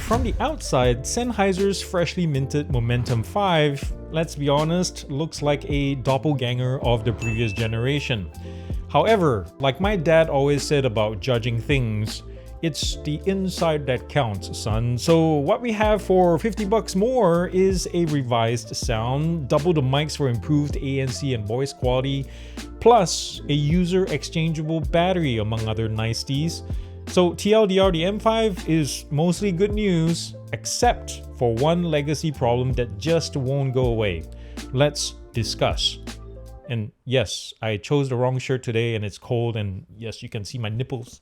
from the outside, Sennheiser's freshly minted Momentum 5, let's be honest, looks like a doppelganger of the previous generation. However, like my dad always said about judging things, it's the inside that counts, son. So what we have for $50 more is a revised sound, double the mics for improved ANC and voice quality, plus a user exchangeable battery, among other niceties. So TLDR, the M5 is mostly good news, except for one legacy problem that just won't go away. Let's discuss. And yes, I chose the wrong shirt today and it's cold, and yes, you can see my nipples.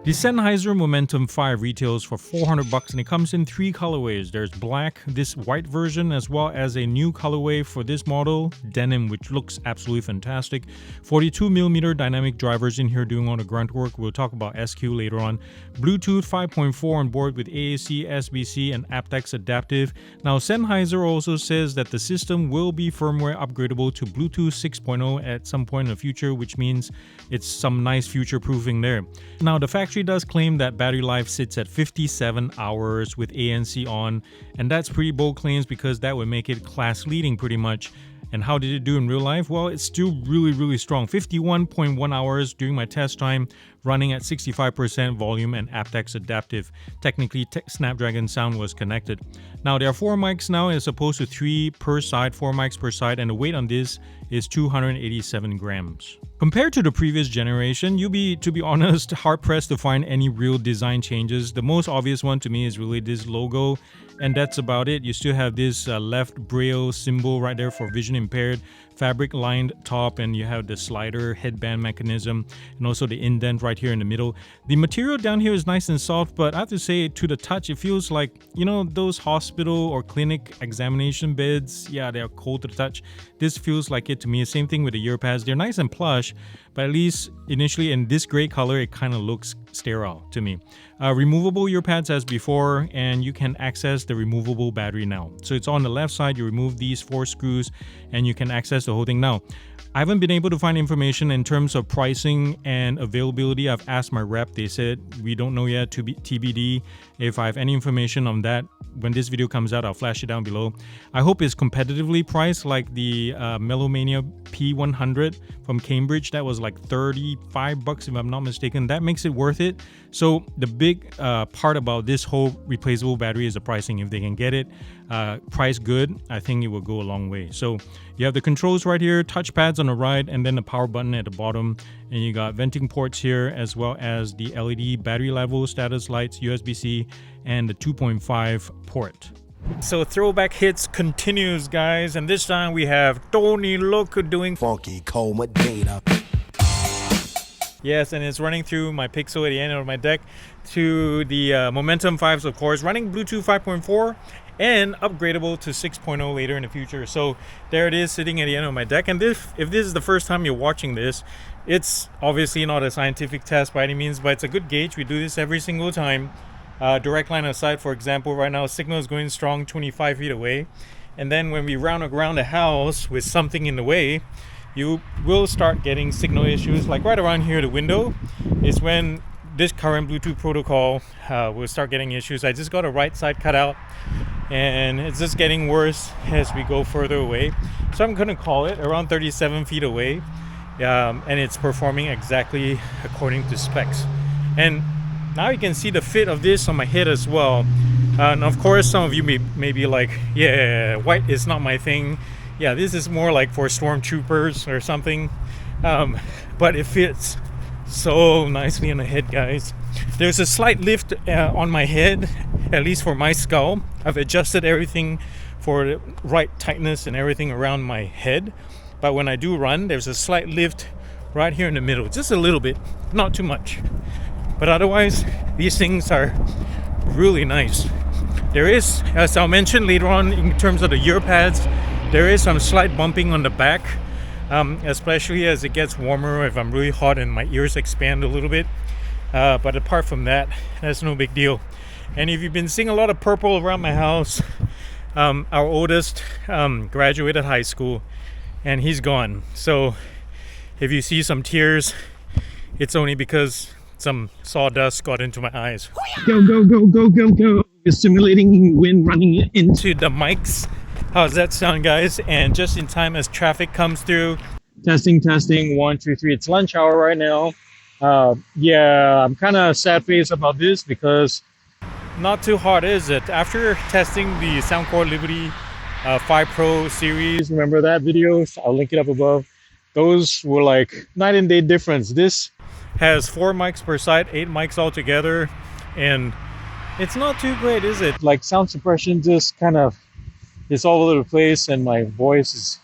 The Sennheiser Momentum 5 retails for $400 and it comes in 3 colorways. There's black, this white version, as well as a new colorway for this model, denim, which looks absolutely fantastic. 42mm dynamic drivers in here doing all the grunt work. We'll talk about SQ later on. Bluetooth 5.4 on board with AAC, SBC, and aptX adaptive. Now, Sennheiser also says that the system will be firmware upgradable to Bluetooth 6.0 at some point in the future, which means it's some nice future proofing there. Now, the factory does claim that battery life sits at 57 hours with ANC on, and that's pretty bold claims because that would make it class leading pretty much. And how did it do in real life? Well, it's still really strong. 51.1 hours during my test time, running at 65% volume and aptX adaptive. Technically, Snapdragon sound was connected. Now, there are 4 mics now as opposed to 3 per side, 4 mics per side, and the weight on this is 287 grams. Compared to the previous generation, you'll be, to be honest, hard-pressed to find any real design changes. The most obvious one to me is really this logo, and that's about it. You still have this left braille symbol right there for vision impaired, fabric lined top, and you have the slider headband mechanism and also the indent right here in the middle. The material down here is nice and soft, but I have to say, to the touch, it feels like, you know, those hospital or clinic examination beds. Yeah, they're cold to the touch. This feels like it to me. Same thing with the ear pads. They're nice and plush, but at least initially in this gray color, it kind of looks sterile to me. Removable ear pads as before, and you can access the removable battery now. So it's on the left side, you remove these 4 screws and you can access the whole thing. Now, I haven't been able to find information in terms of pricing and availability. I've asked my rep. They said we don't know yet, to be TBD. If I have any information on that, when this video comes out, I'll flash it down below. I hope it's competitively priced like the Melomania P100 from Cambridge. That was like $35 if I'm not mistaken. That makes it worth it. So the big part about this whole replaceable battery is the pricing. If they can get it price good, I think it will go a long way. So you have the controls right here, touch pads on the right, and then the power button at the bottom. And you got venting ports here, as well as the LED battery level, status lights, USB-C, and the 2.5 port. So throwback hits continues, guys, and this time we have Tony Loco doing Funky Coma Data. Yes, and it's running through my Pixel at the end of my deck to the Momentum 5s, of course, running Bluetooth 5.4 and upgradable to 6.0 later in the future. So there it is sitting at the end of my deck. And if this is the first time you're watching this, it's obviously not a scientific test by any means, but it's a good gauge. We do this every single time. Direct line of sight, for example, right now signal is going strong 25 feet away. And then when we round around the house with something in the way, you will start getting signal issues. Like right around here, the window is when this current Bluetooth protocol will start getting issues. I just got a right side cut out, and it's just getting worse as we go further away. So I'm gonna call it around 37 feet away, and it's performing exactly according to specs. And now you can see the fit of this on my head as well. And of course, some of you may be like, yeah, white is not my thing. Yeah, this is more like for stormtroopers or something, but it fits so nicely on the head, guys. There's a slight lift on my head, at least for my skull. I've adjusted everything for the right tightness and everything around my head, but when I do run, there's a slight lift right here in the middle, just a little bit, not too much. But otherwise, these things are really nice. There is, as I'll mention later on in terms of the ear pads, there is some slight bumping on the back, especially as it gets warmer, if I'm really hot and my ears expand a little bit. But apart from that, that's no big deal. And if you've been seeing a lot of purple around my house, our oldest graduated high school and he's gone. So if you see some tears, it's only because Some sawdust got into my eyes. Go, go, go, go, go, go. You're simulating wind running into To the mics. How's that sound, guys? And just in time as traffic comes through. testing, testing. 1, 2, 3. It's lunch hour right now. Yeah, I'm kind of sad face about this because Not too hard, is it? After testing the Soundcore Liberty 5 Pro series, remember that video? I'll link it up above. Those were like night and day difference. This has 4 mics per side, 8 mics altogether, and it's not too great, is it? like sound suppression just kind of is all over the place, and my voice is,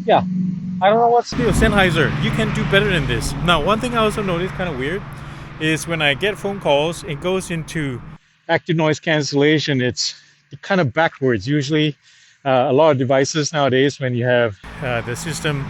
yeah, I don't know what's Still, Sennheiser, you can do better than this. Now, one thing I also noticed kind of weird is when I get phone calls, it goes into active noise cancellation. It's kind of backwards. Usually, a lot of devices nowadays, when you have the system,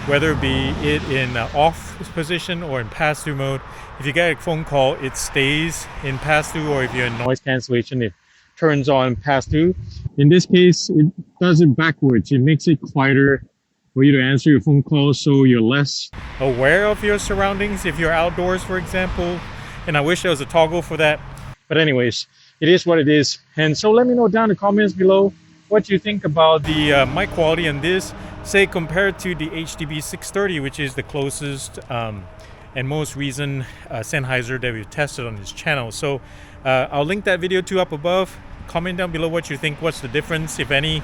whether it be it in off position or in pass-through mode. If you get a phone call, it stays in pass-through, or if you're in noise cancellation, it turns on pass-through. In this case, it does it backwards. It makes it quieter for you to answer your phone calls, so you're less aware of your surroundings if you're outdoors, for example. And I wish there was a toggle for that. But anyways, it is what it is. And so let me know down in the comments below what you think about The mic quality on this, say compared to the HDB 630, which is the closest and most recent Sennheiser that we've tested on this channel. So I'll link that video too up above. Comment down below what you think, what's the difference, if any,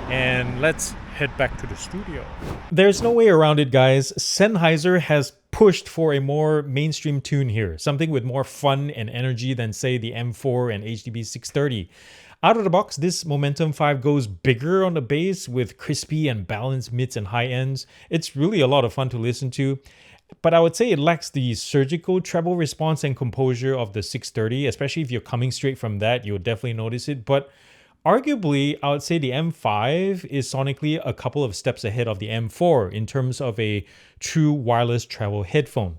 and let's head back to the studio. There's no way around it, guys. Sennheiser has pushed for a more mainstream tune here, something with more fun and energy than, say, the M4 and HDB 630. Out of the box, this Momentum 5 goes bigger on the bass with crispy and balanced mids and high ends. It's really a lot of fun to listen to, but I would say it lacks the surgical treble response and composure of the 630, especially if you're coming straight from that, you'll definitely notice it. But arguably, I would say the M5 is sonically a couple of steps ahead of the M4 in terms of a true wireless travel headphone.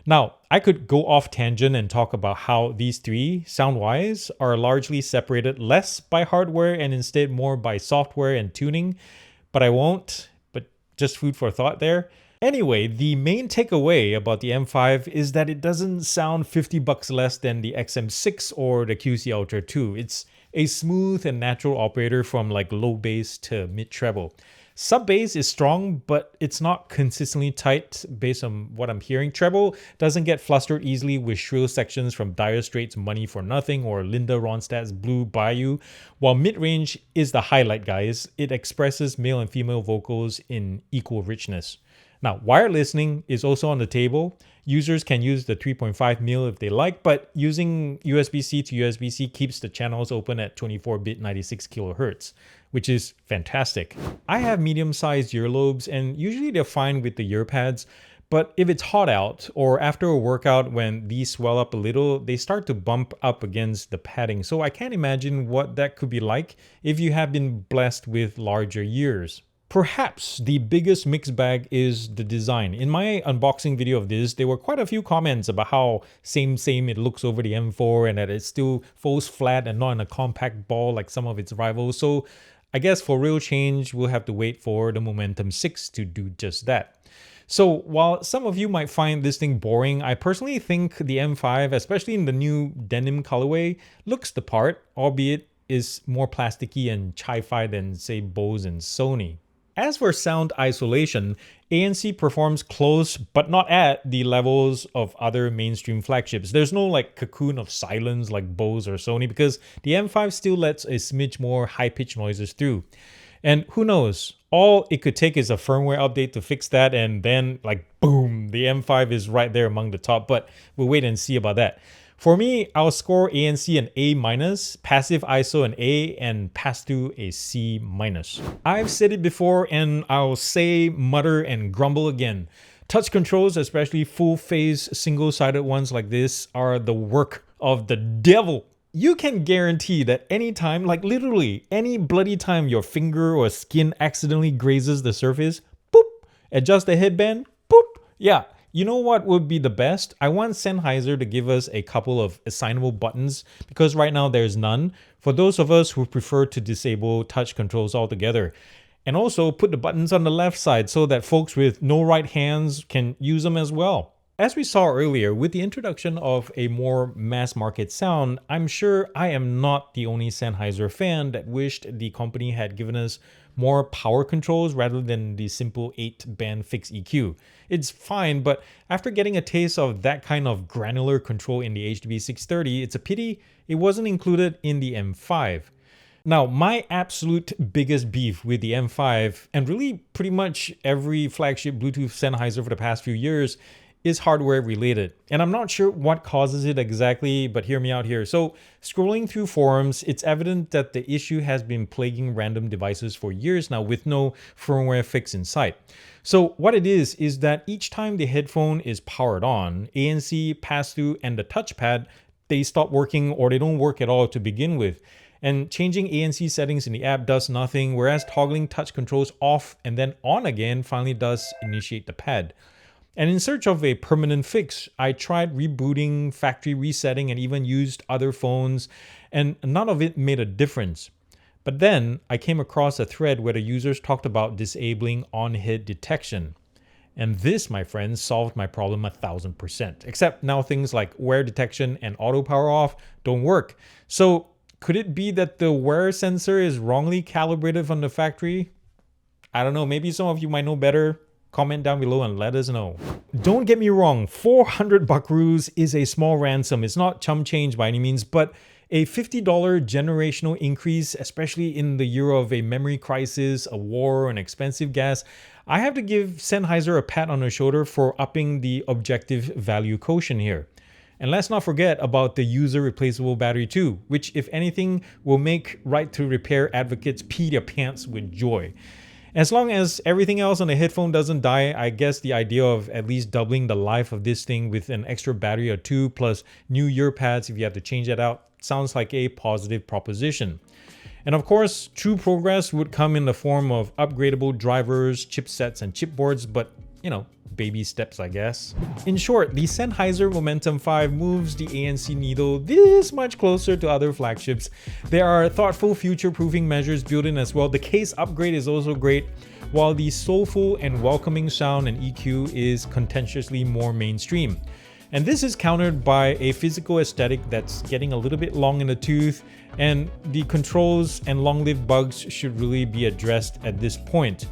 Now, I could go off tangent and talk about how these three, sound-wise, are largely separated less by hardware and instead more by software and tuning, but I won't, but just food for thought there. Anyway, the main takeaway about the M5 is that it doesn't sound 50 bucks less than the XM6 or the QC Ultra 2. It's a smooth and natural operator from like low bass to mid treble. Sub bass is strong, but it's not consistently tight based on what I'm hearing. Treble doesn't get flustered easily with shrill sections from Dire Straits' Money for Nothing or Linda Ronstadt's Blue Bayou, while mid-range is the highlight, guys. It expresses male and female vocals in equal richness. Now, wired listening is also on the table. Users can use the 3.5mm if they like, but using USB-C to USB-C keeps the channels open at 24-bit 96 kHz, which is fantastic. I have medium-sized earlobes, and usually they're fine with the ear pads, but if it's hot out or after a workout when these swell up a little, they start to bump up against the padding. So I can't imagine what that could be like if you have been blessed with larger ears. Perhaps the biggest mixed bag is the design. In my unboxing video of this, there were quite a few comments about how same it looks over the M4 and that it still falls flat and not in a compact ball like some of its rivals. So I guess for real change, we'll have to wait for the Momentum 6 to do just that. So while some of you might find this thing boring, I personally think the M5, especially in the new denim colorway, looks the part, albeit is more plasticky and chi-fi than, say, Bose and Sony. As for sound isolation, ANC performs close but not at the levels of other mainstream flagships. There's no like cocoon of silence like Bose or Sony because the M5 still lets a smidge more high-pitched noises through. And who knows, all it could take is a firmware update to fix that and then like boom, the M5 is right there among the top, but we'll wait and see about that. For me, I'll score ANC an A-, passive ISO an A, and pass-through a C-. I've said it before and I'll say, mutter, and grumble again. Touch controls, especially full-phase, single-sided ones like this, are the work of the devil. You can guarantee that anytime, like literally any bloody time your finger or skin accidentally grazes the surface, boop, adjust the headband, boop, yeah. You know what would be the best? I want Sennheiser to give us a couple of assignable buttons because right now there's none for those of us who prefer to disable touch controls altogether. And also put the buttons on the left side so that folks with no right hands can use them as well. As we saw earlier, with the introduction of a more mass market sound, I'm sure I am not the only Sennheiser fan that wished the company had given us more power controls rather than the simple 8-band fixed EQ. It's fine, but after getting a taste of that kind of granular control in the HDB 630, it's a pity it wasn't included in the M5. Now, my absolute biggest beef with the M5, and really pretty much every flagship Bluetooth Sennheiser for the past few years, is hardware related. And I'm not sure what causes it exactly, but hear me out here. So scrolling through forums, it's evident that the issue has been plaguing random devices for years now with no firmware fix in sight. So what it is that each time the headphone is powered on, ANC, pass-through, and the touchpad, they stop working or they don't work at all to begin with. And changing ANC settings in the app does nothing, whereas toggling touch controls off and then on again finally does initiate the pad. And in search of a permanent fix, I tried rebooting, factory resetting, and even used other phones, and none of it made a difference. But then I came across a thread where the users talked about disabling on-hit detection. And this, my friends, solved my problem 1000%. Except now things like wear detection and auto power off don't work. So could it be that the wear sensor is wrongly calibrated from the factory? I don't know, maybe some of you might know better. Comment down below and let us know. Don't get me wrong, 400 buckaroos is a small ransom. It's not chump change by any means, but a $50 generational increase, especially in the year of a memory crisis, a war, and expensive gas, I have to give Sennheiser a pat on the shoulder for upping the objective value quotient here. And let's not forget about the user-replaceable battery too, which if anything will make right-to-repair advocates pee their pants with joy. As long as everything else on the headphone doesn't die, I guess the idea of at least doubling the life of this thing with an extra battery or two plus new ear pads if you have to change that out sounds like a positive proposition. And of course, true progress would come in the form of upgradable drivers, chipsets, and chipboards, but you know, baby steps, I guess. In short, the Sennheiser Momentum 5 moves the ANC needle this much closer to other flagships. There are thoughtful future-proofing measures built in as well. The case upgrade is also great, while the soulful and welcoming sound and EQ is contentiously more mainstream. And this is countered by a physical aesthetic that's getting a little bit long in the tooth, and the controls and long-lived bugs should really be addressed at this point.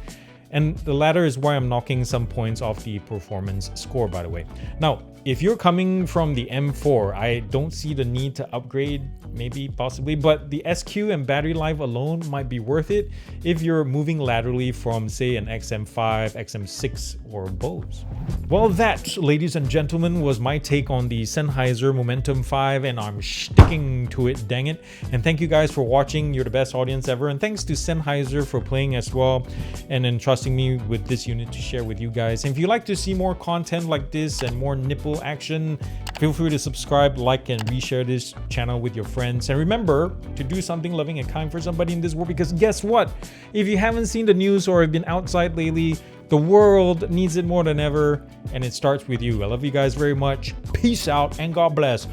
And the latter is why I'm knocking some points off the performance score, by the way. Now, if you're coming from the M4, I don't see the need to upgrade, maybe, possibly, but the SQ and battery life alone might be worth it if you're moving laterally from, say, an XM5, XM6, or Bose. Well, that, ladies and gentlemen, was my take on the Sennheiser Momentum 5, and I'm sticking to it, dang it. And thank you guys for watching. You're the best audience ever. And thanks to Sennheiser for playing as well and entrusting me with this unit to share with you guys. And if you'd like to see more content like this and more nipple action, feel free to subscribe, like, and reshare this channel with your friends. And remember to do something loving and kind for somebody in this world, because guess what? If you haven't seen the news or have been outside lately, the world needs it more than ever, and it starts with you. I love you guys very much. Peace out and God bless.